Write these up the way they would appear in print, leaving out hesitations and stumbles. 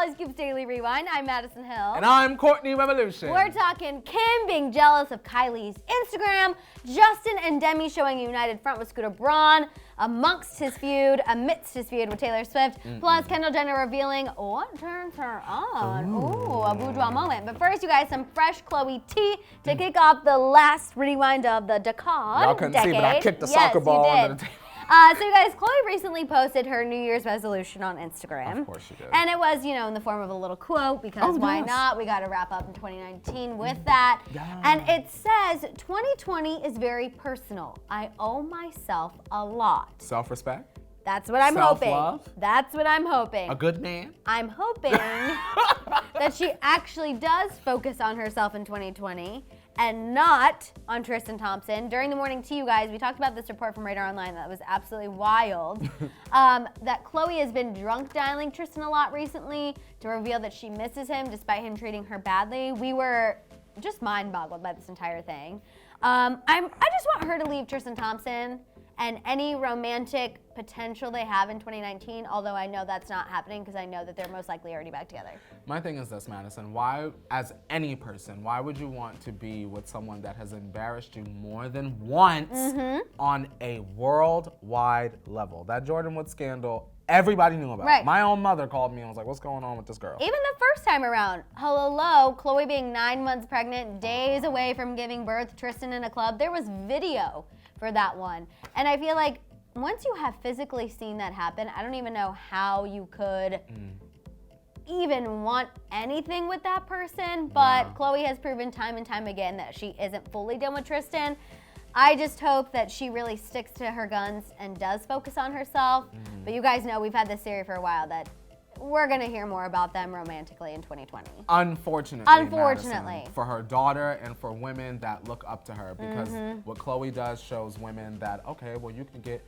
Hollyscoop's Daily Rewind. I'm Madison Hill. And I'm Courtney Revolution. We're talking Kim being jealous of Kylie's Instagram, Justin and Demi showing a united front with Scooter Braun, amidst his feud with Taylor Swift, plus Kendall Jenner revealing what turns her on. Ooh, a boudoir moment. But first, you guys, some fresh Khloe tea to kick off the last rewind of the decade. Y'all couldn't see, but I kicked the soccer ball under the table. So you guys, Khloe recently posted her New Year's resolution on Instagram. Of course she did. And it was, in the form of a little quote, because why not? We got to wrap up in 2019 with that. Yeah. And it says, 2020 is very personal. I owe myself a lot. Self-respect? That's what I'm hoping. Self-love? That's what I'm hoping. A good man? I'm hoping that she actually does focus on herself in 2020 and not on Tristan Thompson. During the morning tea, you guys, we talked about this report from Radar Online that was absolutely wild. That Khloe has been drunk dialing Tristan a lot recently to reveal that she misses him despite him treating her badly. We were just mind boggled by this entire thing. I just want her to leave Tristan Thompson and any romantic potential they have in 2019, although I know that's not happening because I know that they're most likely already back together. My thing is this, Madison. Why, as any person, why would you want to be with someone that has embarrassed you more than once on a worldwide level? That Jordan Wood scandal, everybody knew about. Right. My own mother called me and was like, what's going on with this girl? Even the first time around, hello, Khloe being 9 months pregnant, days away from giving birth, Tristan in a club, there was video for that one. And I feel like once you have physically seen that happen, I don't even know how you could even want anything with that person. But Khloe has proven time and time again that she isn't fully done with Tristan. I just hope that she really sticks to her guns and does focus on herself. But you guys know we've had this theory for a while that we're gonna hear more about them romantically in 2020. Unfortunately. Madison, for her daughter and for women that look up to her, because what Khloe does shows women that, okay, well, you can get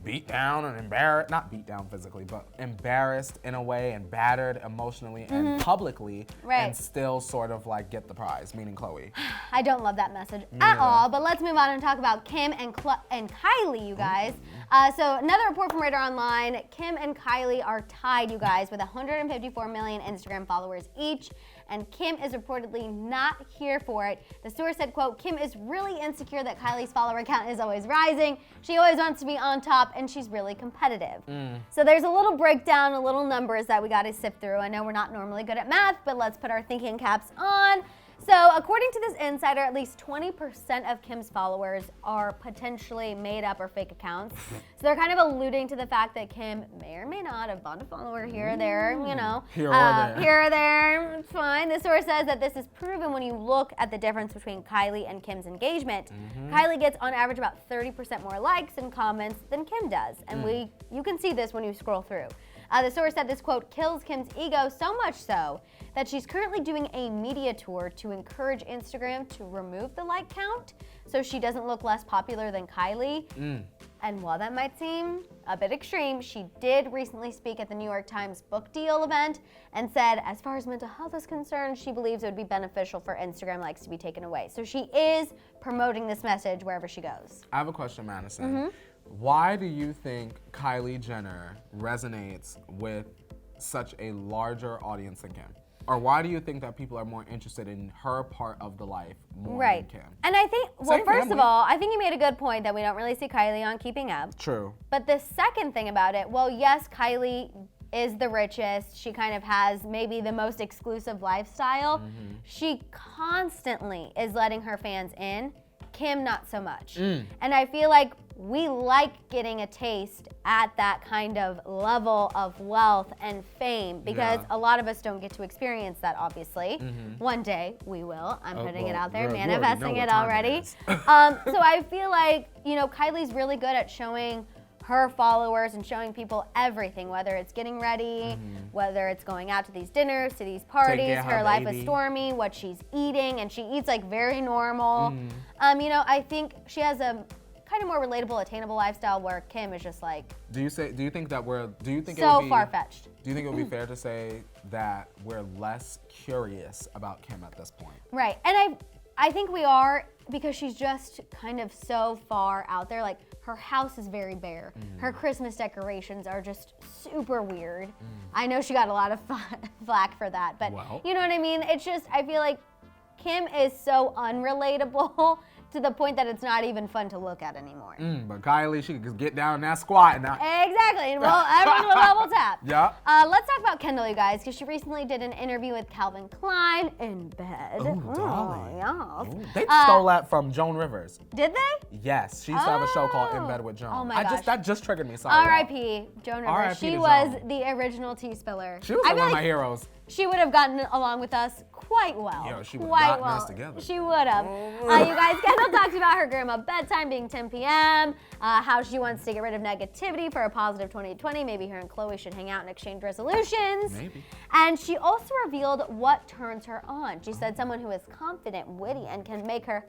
beat down and embarrassed, not beat down physically, but embarrassed in a way and battered emotionally and publicly and still sort of like get the prize, meaning Khloe. I don't love that message at all, but let's move on and talk about Kim and Kylie, you guys. So another report from Radar Online, Kim and Kylie are tied, you guys, with 154 million Instagram followers each, and Kim is reportedly not here for it. The source said, quote, Kim is really insecure that Kylie's follower count is always rising. She always wants to be on top, and she's really competitive. So there's a little breakdown, a little numbers that we gotta sift through. I know we're not normally good at math, but let's put our thinking caps on. So according to this insider, at least 20% of Kim's followers are potentially made up or fake accounts. So they're kind of alluding to the fact that Kim may or may not have bought a follower here or there, Here or there. Here or there, it's fine. The source says that this is proven when you look at the difference between Kylie and Kim's engagement. Kylie gets on average about 30% more likes and comments than Kim does. And you can see this when you scroll through. The source said this, quote, kills Kim's ego so much so that she's currently doing a media tour to encourage Instagram to remove the like count so she doesn't look less popular than Kylie. And while that might seem a bit extreme, she did recently speak at the New York Times book deal event and said, as far as mental health is concerned, she believes it would be beneficial for Instagram likes to be taken away. So she is promoting this message wherever she goes. I have a question, Madison. Why do you think Kylie Jenner resonates with such a larger audience than Kim? Or why do you think that people are more interested in her part of the life more than Kim? And I think, well, Same first family. of all, I think you made a good point that we don't really see Kylie on Keeping Up. True. But the second thing about it, well, yes, Kylie is the richest. She kind of has maybe the most exclusive lifestyle. She constantly is letting her fans in. Kim, not so much. And I feel like we like getting a taste at that kind of level of wealth and fame because a lot of us don't get to experience that, obviously. One day we will. I'm putting it out there, manifesting it already. So I feel like, Kylie's really good at showing her followers and showing people everything, whether it's getting ready, whether it's going out to these dinners, to these parties, her life is stormy, what she's eating, and she eats like very normal. I think she has a kind of more relatable, attainable lifestyle where Kim is just like do you think it would be far-fetched? Do you think it would be fair to say that we're less curious about Kim at this point? Right, and I think we are because she's just kind of so far out there. Like Her house is very bare. Her Christmas decorations are just super weird. I know she got a lot of flack for that, but you know what I mean? It's just, I feel like Kim is so unrelatable to the point that it's not even fun to look at anymore. But Kylie, she could just get down in that squat now. Exactly, and well, everyone will double tap. Yeah. Let's talk about Kendall, you guys, because she recently did an interview with Calvin Klein in bed. Oh, darling. Yes. They stole that from Joan Rivers. Did they? Yes, she used to have a show called In Bed with Joan. Oh my gosh. That just triggered me. Sorry. R.I.P. Joan Rivers. R.I.P. She to was Joan. the original tea spiller. She was one of my heroes. She would have gotten along with us quite well. Yeah, she would have gotten us together. She would have. You guys, Kendall talks about her grandma bedtime being 10 p.m., how she wants to get rid of negativity for a positive 2020. Maybe her and Khloe should hang out and exchange resolutions. Maybe. And she also revealed what turns her on. She said someone who is confident, witty, and can make her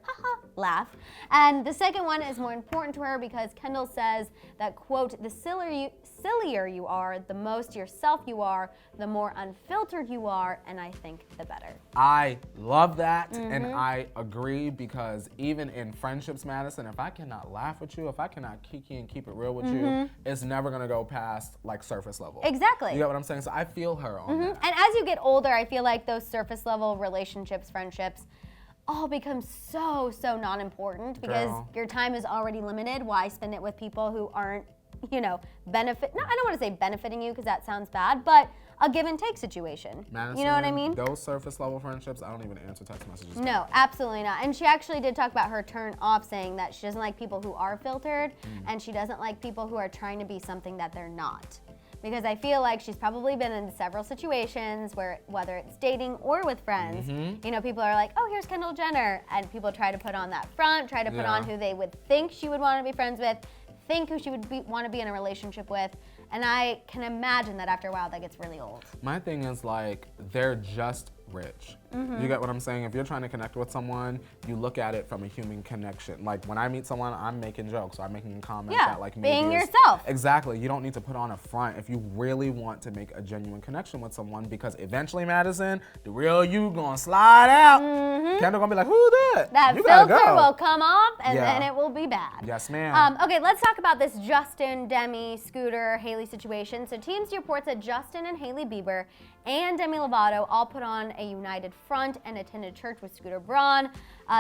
laugh. And the second one is more important to her because Kendall says that, quote, the sillier you are, the most yourself you are, the more unfiltered you are, and I think the better. I love that, and I agree, because even in friendships, Madison, if I cannot laugh with you, if I cannot kiki and keep it real with you, it's never gonna go past like surface level. Exactly. You get what I'm saying? So I feel her on that. And as you get older, I feel like those surface level relationships, friendships, all become so non-important because your time is already limited. Why spend it with people who aren't, I don't want to say benefiting you because that sounds bad, but a give and take situation. Madison, you know what I mean? Those surface level friendships, I don't even answer text messages. No, absolutely not. And she actually did talk about her turn off, saying that she doesn't like people who are filtered, and she doesn't like people who are trying to be something that they're not. Because I feel like she's probably been in several situations where, whether it's dating or with friends, people are like, oh, here's Kendall Jenner, and people try to put on that front, try to put on who they would think she would want to be friends with, think who she would want to be in a relationship with, and I can imagine that after a while that gets really old. My thing is, like, they're just rich. You get what I'm saying? If you're trying to connect with someone, you look at it from a human connection. Like, when I meet someone, I'm making jokes, or I'm making comments that, like, maybe being yourself. Exactly. You don't need to put on a front if you really want to make a genuine connection with someone, because eventually, Madison, the real you gonna slide out. Kendall gonna be like, who that? That you filter will come off, and then it will be bad. Yes, ma'am. Okay, let's talk about this Justin, Demi, Scooter, Hailey situation. So TMZ reports that Justin and Hailey Bieber and Demi Lovato all put on a united front and attended church with Scooter Braun.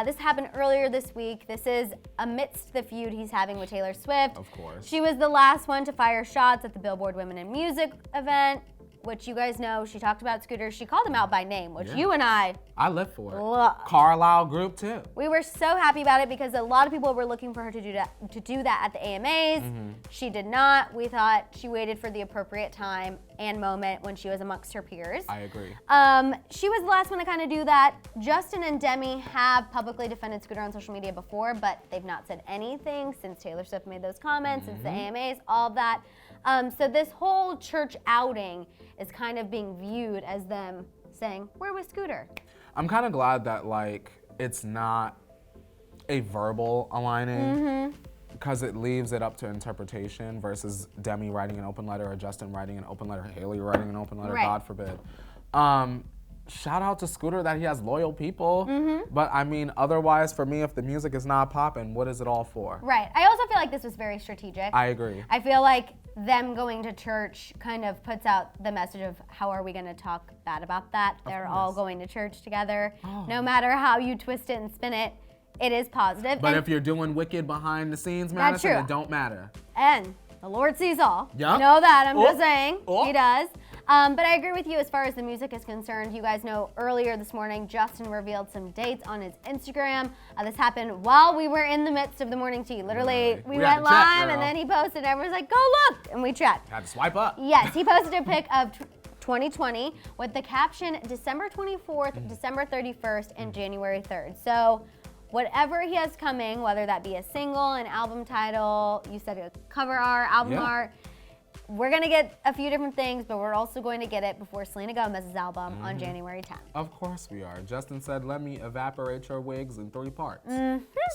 This happened earlier this week. This is amidst the feud he's having with Taylor Swift. Of course. She was the last one to fire shots at the Billboard Women in Music event, which you guys know. She talked about Scooter. She called him out by name, which you and I live for it. loved. Carlisle group too. We were so happy about it because a lot of people were looking for her to do that at the AMAs. She did not. We thought she waited for the appropriate time and moment when she was amongst her peers. I agree. She was the last one to kind of do that. Justin and Demi have publicly defended Scooter on social media before, but they've not said anything since Taylor Swift made those comments, since the AMAs, all of that. So this whole church outing is kind of being viewed as them saying, "Where was Scooter?" I'm kind of glad that, like, it's not a verbal aligning, because it leaves it up to interpretation versus Demi writing an open letter or Justin writing an open letter, Hailey writing an open letter, God forbid. Shout out to Scooter that he has loyal people, but I mean, otherwise, for me, if the music is not popping, what is it all for? Right. I also feel like this was very strategic. I agree. I feel like them going to church kind of puts out the message of how are we going to talk bad about that? They're all going to church together. No matter how you twist it and spin it, it is positive. But if you're doing wicked behind the scenes, Madison, it don't matter. And the Lord sees all. Yep. You know that, I'm just saying. He does. But I agree with you as far as the music is concerned. You guys know earlier this morning, Justin revealed some dates on his Instagram. This happened while we were in the midst of the morning tea. Literally, we went live and then he posted. Everyone's like, go look. And we checked. Had to swipe up. Yes, he posted a pic of 2020 with the caption December 24th, December 31st, and January 3rd. So whatever he has coming, whether that be a single, an album title, you said a cover art, album art, we're going to get a few different things, but we're also going to get it before Selena Gomez's album on January 10th. Of course we are. Justin said, let me evaporate your wigs in 3 parts.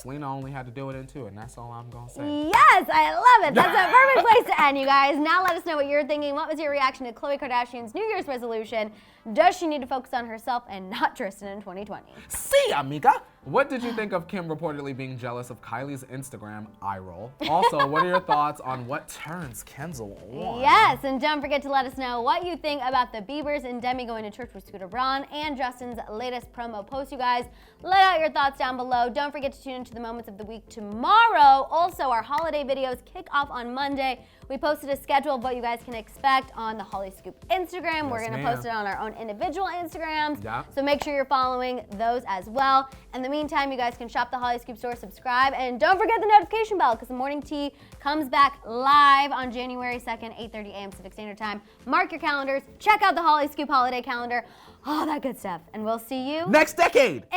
Selena only had to do it in 2, and that's all I'm going to say. Yes, I love it. That's a perfect place to end, you guys. Now let us know what you're thinking. What was your reaction to Khloe Kardashian's New Year's resolution? Does she need to focus on herself and not Tristan in 2020? See, amiga. What did you think of Kim reportedly being jealous of Kylie's Instagram eye roll? Also, what are your thoughts on what turns Kendall on? Yes, and don't forget to let us know what you think about the Biebers and Demi going to church with Scooter Braun and Justin's latest promo post, you guys. Let out your thoughts down below. Don't forget to tune into the Moments of the Week tomorrow. Also, our holiday videos kick off on Monday. We posted a schedule of what you guys can expect on the Hollyscoop Instagram. We're going to post it on our own individual Instagrams. So make sure you're following those as well. In the meantime, you guys can shop the Hollyscoop store, subscribe, and don't forget the notification bell because the morning tea comes back live on January 2nd, 8:30 a.m. Pacific Standard Time. Mark your calendars. Check out the Hollyscoop holiday calendar. All that good stuff. And we'll see you next decade in 2020.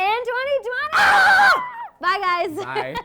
Bye, guys. Bye.